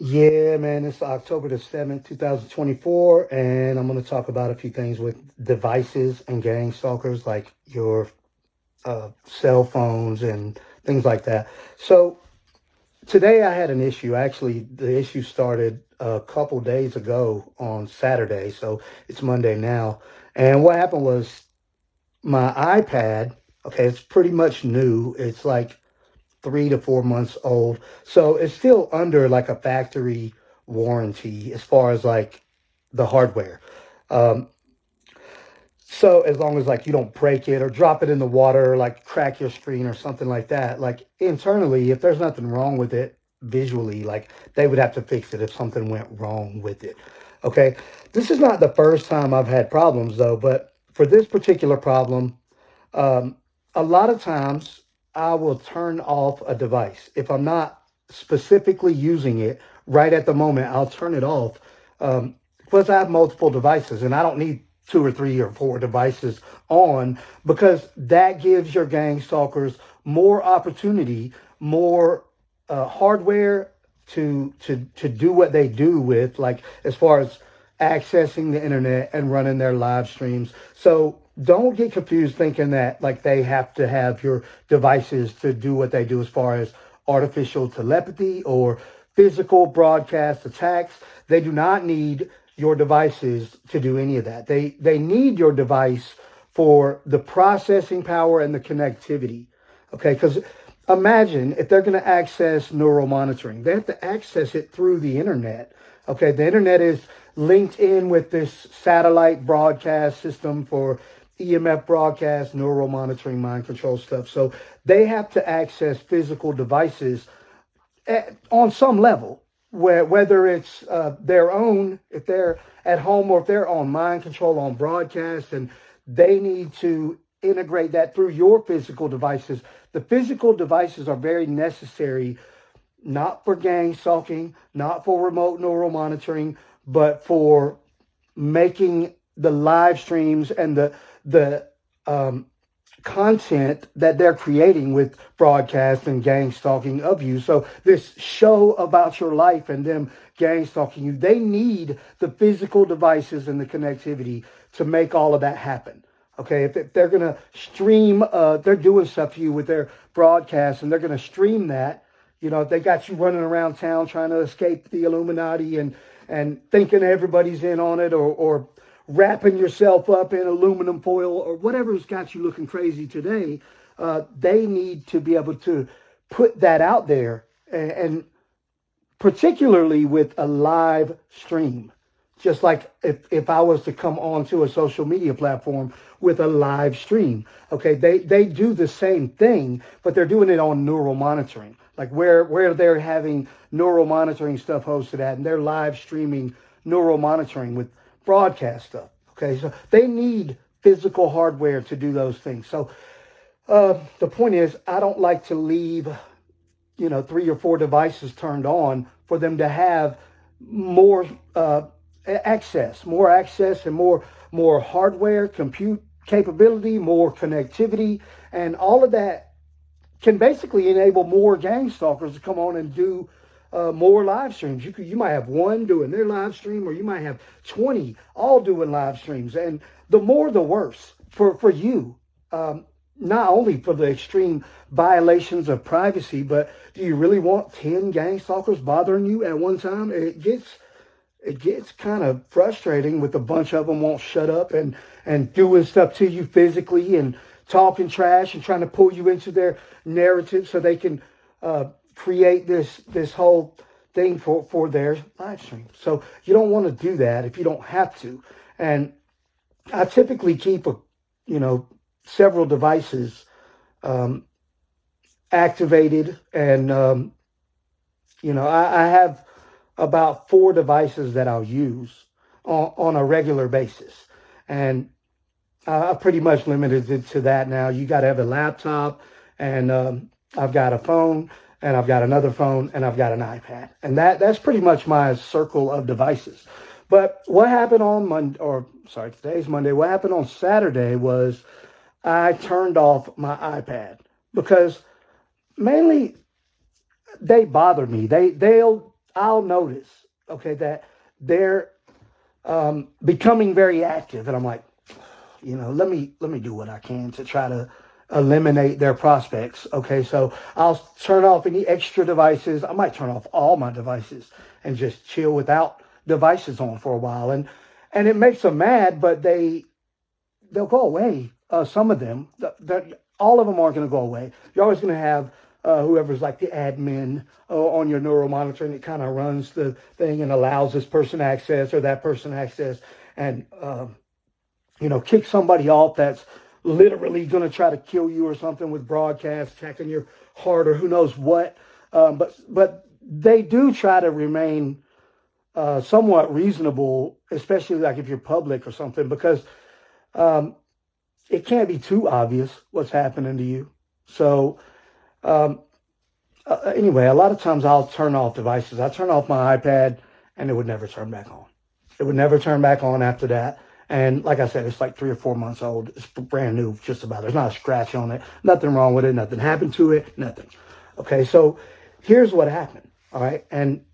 Yeah, man, it's October the 7th, 2024, and I'm going to talk about a few things with devices and gang stalkers, like your cell phones and things like that. So, today I had an issue. Actually, the issue started a couple days ago on Saturday, so it's Monday now. And what happened was my iPad, okay, it's pretty much new. It's like 3 to 4 months old. So it's still under like a factory warranty as far as like the hardware. Um, so as long as like you don't break it or drop it in the water, or, like crack your screen or something like that, like internally, if there's nothing wrong with it visually, like they would have to fix it if something went wrong with it. Okay. This is not the first time I've had problems though, but for this particular problem, um, a lot of times I will turn off a device. If I'm not specifically using it right at the moment, I'll turn it off. Plus, I have multiple devices and I don't need two or three or four devices on because that gives your gang stalkers more opportunity, more hardware to do what they do with, like as far as accessing the internet and running their live streams. So don't get confused thinking that like they have to have your devices to do what they do as far as artificial telepathy or physical broadcast attacks. They do not need your devices to do any of that. They need your device for the processing power and the connectivity. Okay, because imagine if they're going to access neural monitoring, they have to access it through the internet. Okay, the internet is linked in with this satellite broadcast system for EMF broadcast, neural monitoring, mind control stuff. So they have to access physical devices on some level, whether it's their own, if they're at home, or if they're on mind control on broadcast, and they need to integrate that through your physical devices. The physical devices are very necessary, not for gang stalking, not for remote neural monitoring, but for making the live streams and the content that they're creating with broadcast and gang stalking of you. So this show about your life and them gang stalking you, they need the physical devices and the connectivity to make all of that happen. Okay, if they're gonna stream, they're doing stuff to you with their broadcast, and they're gonna stream that. You know, if they got you running around town trying to escape the Illuminati and thinking everybody's in on it, or wrapping yourself up in aluminum foil or whatever's got you looking crazy today, they need to be able to put that out there, and particularly with a live stream. Just like if I was to come onto a social media platform with a live stream, okay, they do the same thing, but they're doing it on neural monitoring, like where they're having neural monitoring stuff hosted at, and they're live streaming neural monitoring with broadcast stuff. Okay, so they need physical hardware to do those things. So the point is, I don't like to leave, three or four devices turned on for them to have more access, and more hardware, compute capability, more connectivity, and all of that can basically enable more gang stalkers to come on and do more live streams. You might have one doing their live stream, or you might have 20 all doing live streams, and the more the worse for you. Not only for the extreme violations of privacy, but do you really want 10 gang stalkers bothering you at one time? It gets kind of frustrating with a bunch of them won't shut up and doing stuff to you physically and talking trash and trying to pull you into their narrative so they can create this whole thing for their live stream. So you don't want to do that if you don't have to. And I typically keep several devices um, activated, and I have about four devices that I'll use on a regular basis, and I pretty much limited it to that now. You got to have a laptop, and I've got a phone, and I've got another phone, and I've got an iPad, and that's pretty much my circle of devices. But what happened on Monday, or sorry, today's Monday. What happened on Saturday was I turned off my iPad because mainly they bother me. I'll notice, okay, that they're becoming very active, and I'm like, let me do what I can to try to eliminate their prospects. Okay, so I'll turn off any extra devices. I might turn off all my devices and just chill without devices on for a while, and it makes them mad, but they'll go away. Some of them, all of them aren't going to go away. You're always going to have whoever's like the admin on your neural monitoring. It kind of runs the thing and allows this person access or that person access, and kick somebody off that's literally going to try to kill you or something with broadcasts, checking your heart or who knows what. But they do try to remain somewhat reasonable, especially like if you're public or something, because um, it can't be too obvious what's happening to you. So um, anyway, a lot of times I'll turn off devices. I turn off my iPad, and it would never turn back on. It would never turn back on after that. And like I said, it's like 3 or 4 months old. It's brand new, just about. There's not a scratch on it. Nothing wrong with it. Nothing happened to it. Nothing. Okay, so here's what happened. All right, and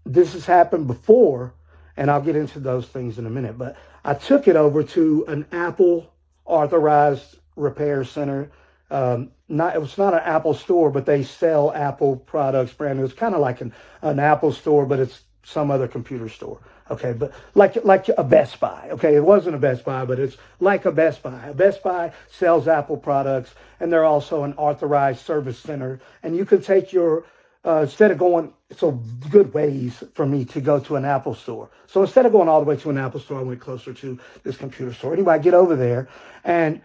this has happened before, and I'll get into those things in a minute. But I took it over to an Apple authorized repair center. Not it was not an Apple store, but they sell Apple products brand new. It's kind of like an Apple store, but it's some other computer store. Okay, but like a Best Buy. Okay, it wasn't a Best Buy, but it's like a Best Buy. A Best Buy sells Apple products, and they're also an authorized service center. And you can take your instead of going, so good ways for me to go to an Apple store. So instead of going all the way to an Apple store, I went closer to this computer store. Anyway, I get over there, and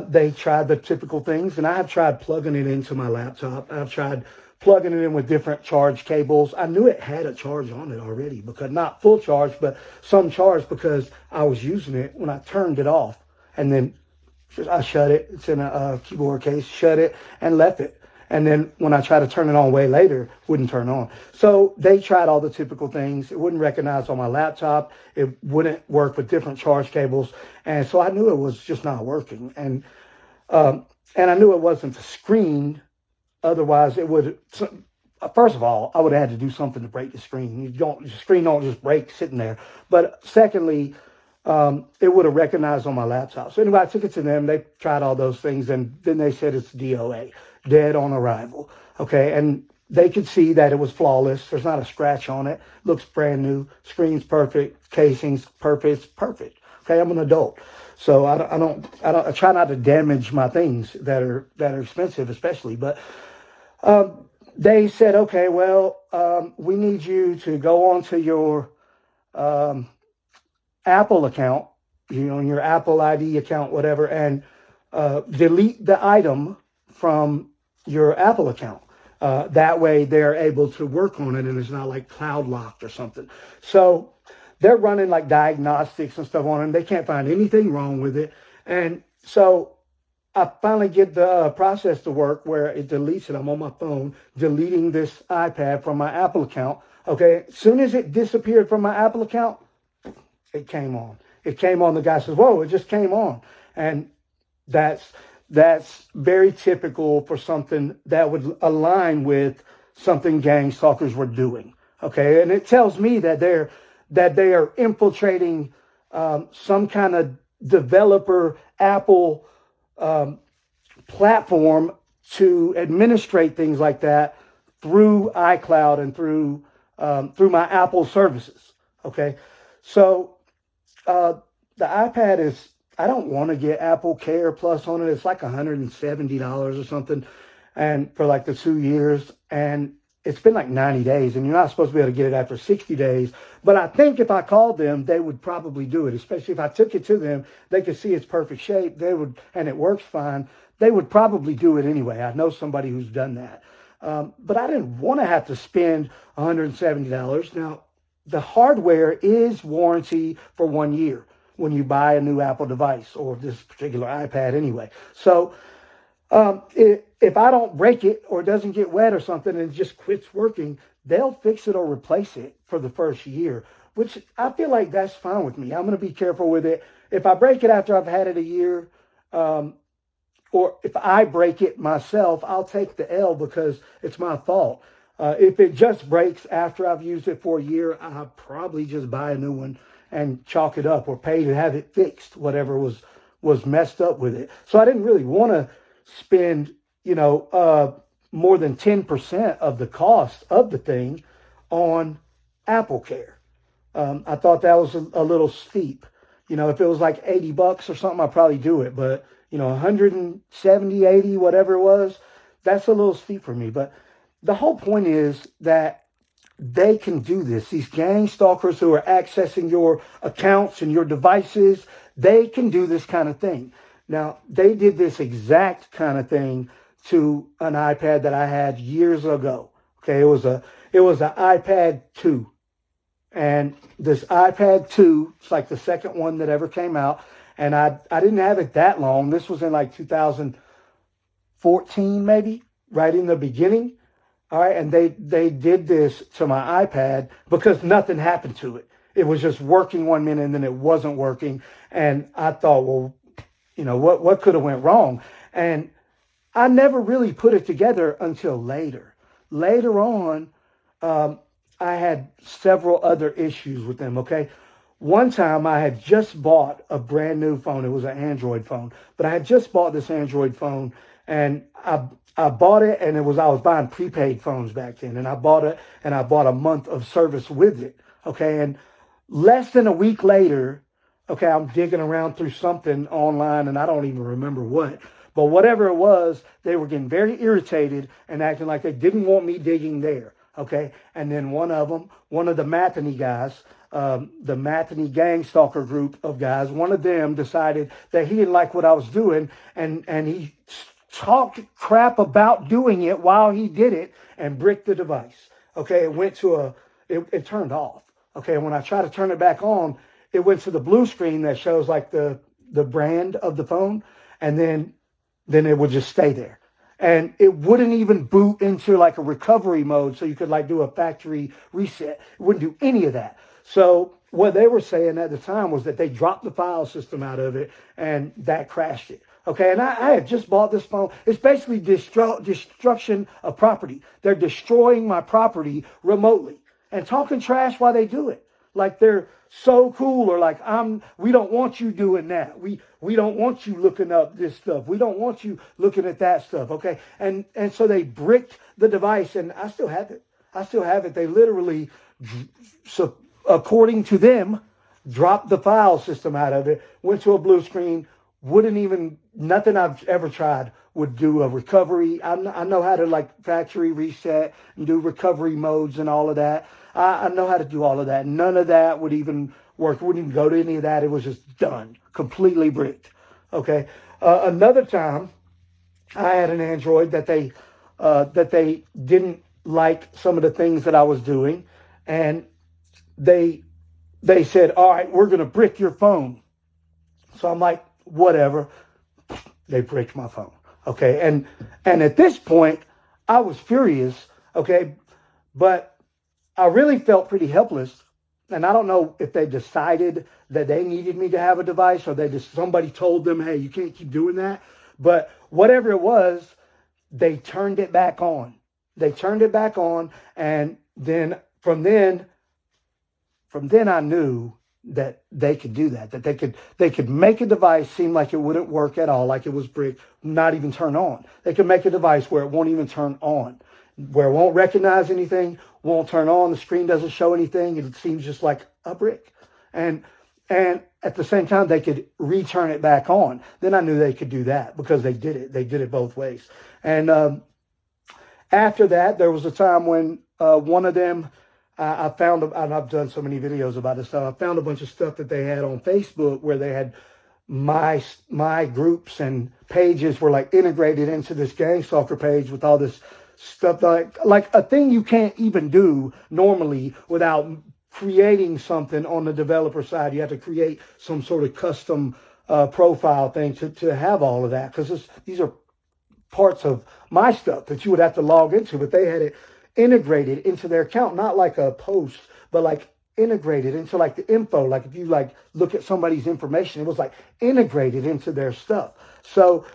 they tried the typical things, and I have tried plugging it into my laptop. I've tried plugging it in with different charge cables. I knew it had a charge on it already, because not full charge, but some charge, because I was using it when I turned it off. And then I shut it. It's in a keyboard case, shut it, and left it. And then when I tried to turn it on way later, it wouldn't turn on. So they tried all the typical things. It wouldn't recognize on my laptop. It wouldn't work with different charge cables. And so I knew it was just not working. And I knew it wasn't the screen. Otherwise, it would. First of all, I would have had to do something to break the screen. The screen don't just break sitting there. But secondly, it would have recognized on my laptop. So anyway, I took it to them. They tried all those things, and then they said it's DOA, dead on arrival. Okay, and they could see that it was flawless. There's not a scratch on it. Looks brand new. Screen's perfect. Casing's perfect. It's perfect. Okay, I'm an adult, so I try not to damage my things that are expensive, especially. But they said, okay, well, we need you to go onto your um, Apple account, your Apple ID account, whatever, and delete the item from your Apple account. That way they're able to work on it, and it's not like cloud locked or something. So they're running like diagnostics and stuff on it, and they can't find anything wrong with it. And so I finally get the process to work where it deletes it. I'm on my phone deleting this iPad from my Apple account. Okay, as soon as it disappeared from my Apple account, it came on. It came on. The guy says, "Whoa, it just came on," and that's very typical for something that would align with something gang stalkers were doing. Okay, and it tells me that they are infiltrating some kind of developer Apple platform to administrate things like that through iCloud and through my Apple services. Okay, so the iPad is. I don't want to get Apple Care Plus on it. It's like $170 or something, and for like the 2 years, and it's been like 90 days, and you're not supposed to be able to get it after 60 days. But I think if I called them, they would probably do it, especially if I took it to them. They could see it's perfect shape. They would, and it works fine. They would probably do it anyway. I know somebody who's done that. But I didn't want to have to spend $170. Now, the hardware is warranty for 1 year when you buy a new Apple device, or this particular iPad anyway. So if I don't break it or it doesn't get wet or something and it just quits working, they'll fix it or replace it for the first year, which I feel like that's fine with me. I'm going to be careful with it. If I break it after I've had it a year, or if I break it myself, I'll take the L because it's my fault. If it just breaks after I've used it for a year, I'll probably just buy a new one and chalk it up or pay to have it fixed, whatever was messed up with it. So I didn't really want to spend, more than 10% of the cost of the thing on Apple Care. I thought that was a little steep. If it was like $80 or something, I'd probably do it. But, 170, 80, whatever it was, that's a little steep for me. But the whole point is that they can do this. These gang stalkers who are accessing your accounts and your devices, they can do this kind of thing. Now, they did this exact kind of thing to an iPad that I had years ago. Okay, it was an iPad 2. And this iPad 2, it's like the second one that ever came out. And I didn't have it that long. This was in like 2014, maybe, right in the beginning. All right, and they did this to my iPad because nothing happened to it. It was just working one minute and then it wasn't working. And I thought, well, what could have went wrong? And I never really put it together until later. Later on, I had several other issues with them, okay? One time I had just bought a brand new phone. It was an Android phone, but I had just bought this Android phone and I bought it and I was buying prepaid phones back then and I bought it and I bought a month of service with it, okay? And less than a week later, okay, I'm digging around through something online and I don't even remember what. But whatever it was, they were getting very irritated and acting like they didn't want me digging there. Okay. And then one of the Matheny guys, the Matheny gang stalker group of guys, one of them decided that he didn't like what I was doing. And he talked crap about doing it while he did it and bricked the device. Okay. It went to it turned off. Okay. And when I tried to turn it back on, it went to the blue screen that shows like the brand of the phone. And then it would just stay there. And it wouldn't even boot into like a recovery mode so you could like do a factory reset. It wouldn't do any of that. So what they were saying at the time was that they dropped the file system out of it and that crashed it. Okay, and I had just bought this phone. It's basically destruction of property. They're destroying my property remotely and talking trash while they do it. Like they're so cool, or like we don't want you doing that. We don't want you looking up this stuff. We don't want you looking at that stuff. Okay. And so they bricked the device and I still have it. They literally, so according to them, dropped the file system out of it, went to a blue screen, nothing I've ever tried would do a recovery. I know how to like factory reset and do recovery modes and all of that. I know how to do all of that. None of that would even work. Wouldn't even go to any of that. It was just done, completely bricked. Okay. Another time, I had an Android that they didn't like some of the things that I was doing, and they said, "All right, we're gonna brick your phone." So I'm like, whatever. They bricked my phone. Okay. And at this point, I was furious. Okay. But I really felt pretty helpless. And I don't know if they decided that they needed me to have a device or somebody told them, hey, you can't keep doing that. But whatever it was, they turned it back on. And then from then I knew that they could do that they could make a device seem like it wouldn't work at all, like it was brick, not even turn on. They could make a device where it won't even turn on, where it won't recognize anything, won't turn on, the screen doesn't show anything, it seems just like a brick. And at the same time, they could return it back on. Then I knew they could do that because they did it both ways. And after that, there was a time when one of them, I found, and I've done so many videos about this stuff, I found a bunch of stuff that they had on Facebook where they had my groups and pages were like integrated into this gang stalker page with all this stuff, like a thing you can't even do normally without creating something on the developer side. You have to create some sort of custom profile thing to have all of that, because these are parts of my stuff that you would have to log into, but they had it integrated into their account, not like a post, but like integrated into like the info. Like if you like look at somebody's information, it was like integrated into their stuff. So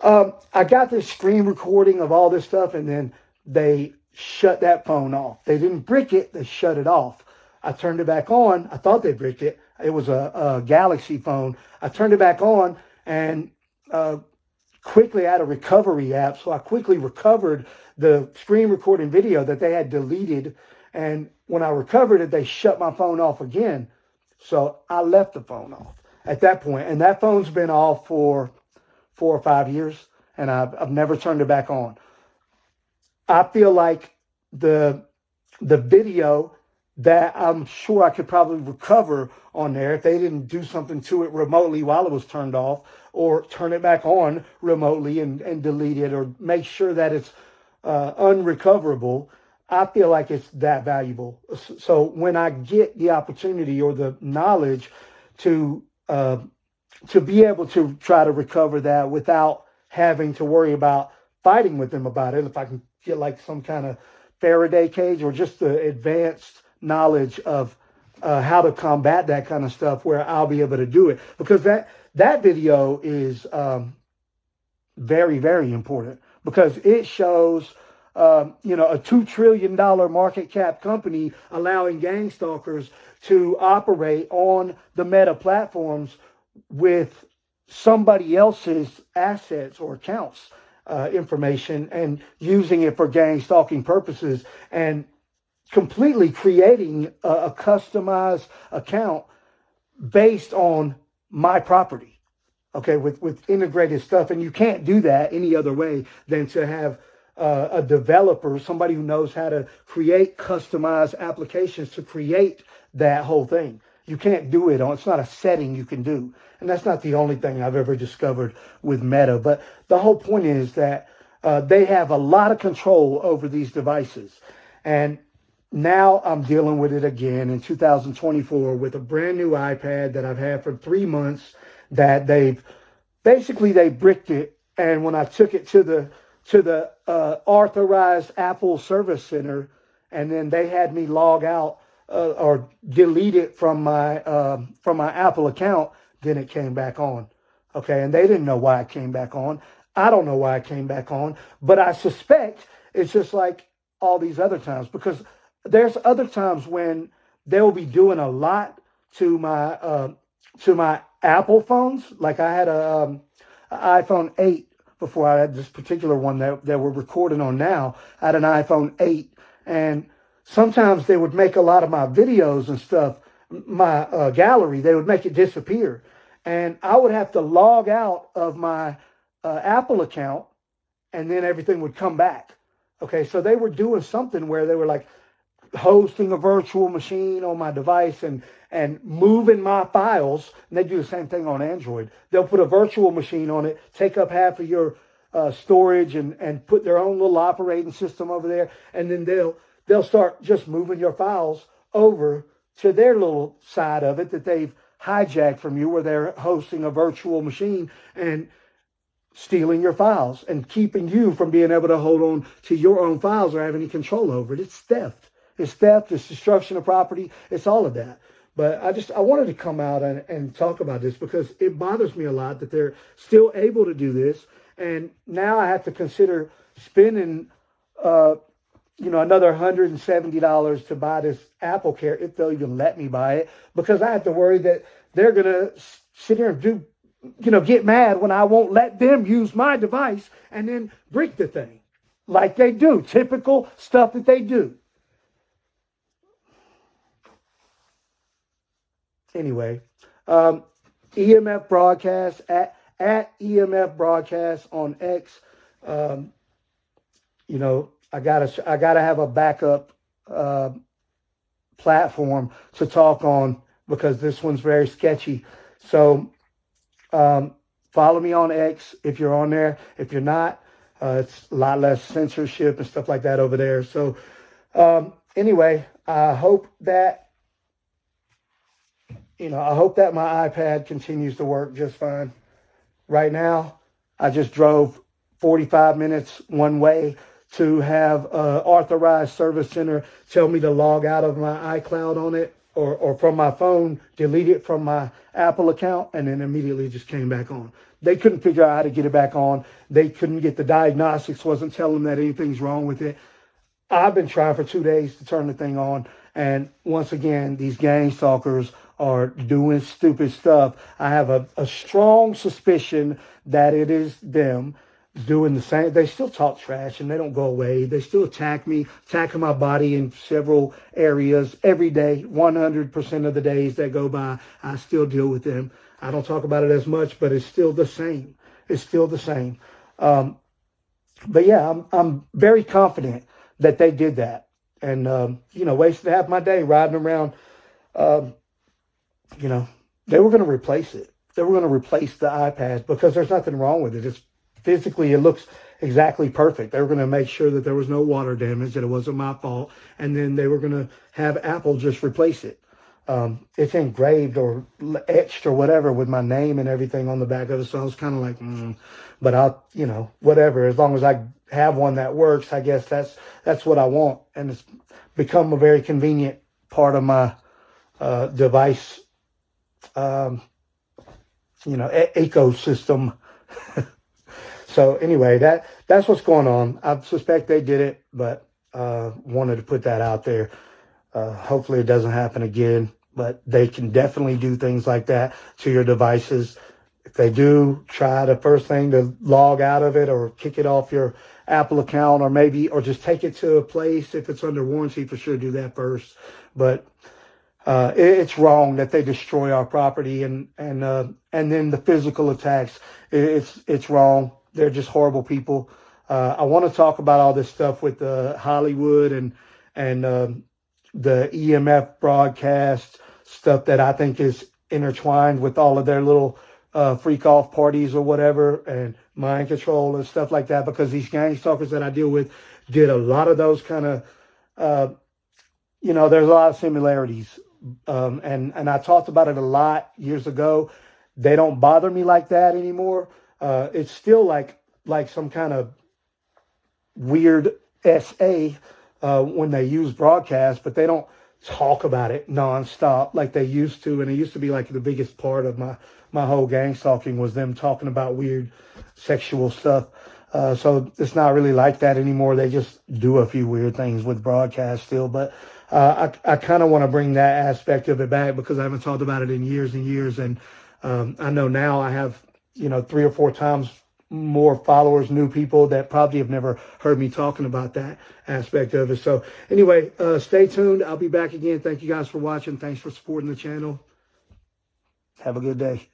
I got this screen recording of all this stuff, and then they shut that phone off. They didn't brick it, they shut it off. I turned it back on. I thought they bricked it. It was a Galaxy phone. I turned it back on and uh, quickly I had a recovery app. So I quickly recovered the screen recording video that they had deleted. And when I recovered it, they shut my phone off again. So I left the phone off at that point. And that phone's been off for 4 or 5 years. And I've never turned it back on. I feel like the video that I'm sure I could probably recover on there if they didn't do something to it remotely while it was turned off, or turn it back on remotely and delete it, or make sure that it's unrecoverable. I feel like it's that valuable. So when I get the opportunity or the knowledge to be able to try to recover that without having to worry about fighting with them about it, if I can get like some kind of Faraday cage or just the advanced knowledge of how to combat that kind of stuff, where I'll be able to do it, because that video is very, very important, because it shows a $2 trillion market cap company allowing gang stalkers to operate on the Meta platforms with somebody else's assets or accounts information, and using it for gang stalking purposes, and completely creating a customized account based on my property, okay, with integrated stuff. And you can't do that any other way than to have a developer, somebody who knows how to create customized applications to create that whole thing. You can't do it on, it's not a setting you can do. And that's not the only thing I've ever discovered with Meta. But the whole point is that they have a lot of control over these devices. And now I'm dealing with it again in 2024 with a brand new iPad that I've had for 3 months, that they bricked it. And when I took it to the authorized Apple service center, and then they had me log out or delete it from my Apple account, then it came back on. Okay, and they didn't know why it came back on. I don't know why it came back on, but I suspect it's just like all these other times, because there's other times when they'll be doing a lot to my Apple phones. Like I had an iPhone 8 before I had this particular one that we're recording on now. I had an iPhone 8, and sometimes they would make a lot of my videos and stuff, my gallery, they would make it disappear. And I would have to log out of my Apple account, and then everything would come back. Okay, so they were doing something where they were like hosting a virtual machine on my device and moving my files. And they do the same thing on Android. They'll put a virtual machine on it, take up half of your storage, and put their own little operating system over there. And then they'll start just moving your files over to their little side of it that they've hijacked from you, where they're hosting a virtual machine and stealing your files and keeping you from being able to hold on to your own files or have any control over it. It's theft. It's theft. It's destruction of property. It's all of that. But I wanted to come out and talk about this, because it bothers me a lot that they're still able to do this. And now I have to consider spending, another $170 to buy this Apple Care, if they'll even let me buy it, because I have to worry that they're going to sit here and get mad when I won't let them use my device and then break the thing like they do. Typical stuff that they do. Anyway, EMF Broadcast at EMF Broadcast on X. I gotta have a backup platform to talk on, because this one's very sketchy. So follow me on X if you're on there. If you're not, it's a lot less censorship and stuff like that over there. So anyway, I hope that my iPad continues to work just fine. Right now, I just drove 45 minutes one way to have an authorized service center tell me to log out of my iCloud on it, or from my phone, delete it from my Apple account, and then immediately just came back on. They couldn't figure out how to get it back on. They couldn't get the diagnostics, wasn't telling them that anything's wrong with it. I've been trying for 2 days to turn the thing on, and once again, these gang stalkers are doing stupid stuff. I have a strong suspicion that it is them doing the same. They still talk trash and they don't go away. They still attack me, attacking my body in several areas every day. 100% of the days that go by, I still deal with them. I don't talk about it as much, but it's still the same. It's still the same. But yeah, I'm very confident that they did that, and wasted half my day riding around. Um, you know, they were going to replace it. They were going to replace the iPads because there's nothing wrong with it. It's physically, it looks exactly perfect. They were going to make sure that there was no water damage, that it wasn't my fault, and then they were going to have Apple just replace it. It's engraved or etched or whatever with my name and everything on the back of it. So I was kind of like, but I'll, whatever. As long as I have one that works, I guess that's what I want. And it's become a very convenient part of my device, ecosystem. So anyway, that's what's going on. I suspect they did it, but wanted to put that out there. Hopefully it doesn't happen again, but they can definitely do things like that to your devices. If they do, try the first thing to log out of it or kick it off your Apple account, or just take it to a place. If it's under warranty, for sure do that first. But it's wrong that they destroy our property and then the physical attacks. It's wrong. They're just horrible people. I want to talk about all this stuff with Hollywood and the EMF broadcast stuff that I think is intertwined with all of their little freak off parties or whatever, and mind control and stuff like that, because these gang stalkers that I deal with did a lot of those kind of, there's a lot of similarities. And I talked about it a lot years ago. They don't bother me like that anymore. It's still like some kind of weird SA when they use broadcast, but they don't talk about it nonstop like they used to. And it used to be like the biggest part of my whole gang stalking was them talking about weird sexual stuff. So it's not really like that anymore. They just do a few weird things with broadcast still. But I kind of want to bring that aspect of it back because I haven't talked about it in years and years. And I know now I have, 3 or 4 times more followers, new people that probably have never heard me talking about that aspect of it. So anyway, stay tuned. I'll be back again. Thank you guys for watching. Thanks for supporting the channel. Have a good day.